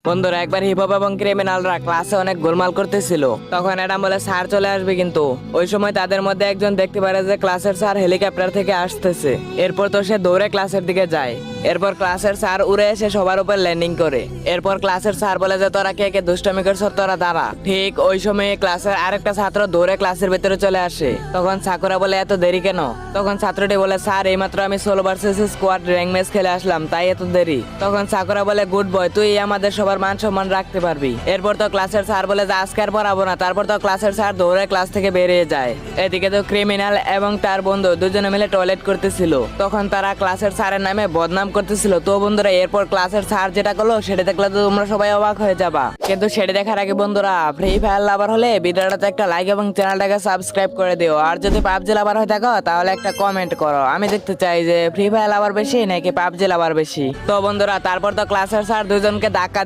বন্ধুরা একবার হিপহপ এবং ক্রিমিনালরা ক্লাসে অনেক গোলমাল করতেছিল। তখন অ্যাডাম বলে স্যার চলে আসবে কিন্তু। ওই সময় তাদের মধ্যে একজন দেখতে পারে যে ক্লাসের স্যার হেলিকপ্টার থেকে আসতেছে। এরপর তো সে দৌড়ে ক্লাসের দিকে যায়। এরপর ক্লাসের স্যার উড়ে এসে সবার উপর ল্যান্ডিং করে। এরপর ক্লাসের স্যার বলে যে তোরা কে কে দুষ্টামি করছ, তোরা দাঁড়া। ঠিক ওই সময় ক্লাসের আরেকটা ছাত্র দৌড়ে ক্লাসের ভিতরে চলে আসে। তখন সাকুরা বলে এত দেরি কেন? তখন ছাত্রটি বলে স্যার এইমাত্র আমি solo versus squad rank match খেলে আসলাম, তাই এত দেরি। তখন সাকুরা বলে গুড বয়, তুই আমাদের সবার মান সম্মান রাখতে পারবি। এরপর তো ক্লাসের স্যার বলে যে আজকে আর পড়াবো না। তারপর তো ক্লাসের স্যার দৌড়ে ক্লাস থেকে বেরিয়ে যায়। এদিকে তো ক্রিমিনাল এবং তার বন্ধু দুজনে মিলে টয়লেট করতেছিল। তখন তারা ক্লাসের স্যারের নামে বদনাম করতেছিল। তো বন্ধুরা এরপর ক্লাসের স্যার যেটা করলো সেটা দেখলে তো তোমরা সবাই অবাক হয়ে যাবা। কিন্তু সেটা দেখার আগে বন্ধুরা ফ্রি ফায়ার লাভার হলে ভিডিওটাতে একটা লাইক এবং চ্যানেলটাকে সাবস্ক্রাইব করে দিও। আর যদি পাবজি লাভার হয়ে থাকো তাহলে একটা কমেন্ট করো। আমি দেখতে চাই যে ফ্রি ফায়ার লাভার বেশি নাকি পাবজি লাভার বেশি। তো বন্ধুরা তারপর তো ক্লাসের স্যার দুজনকে ধাক্কা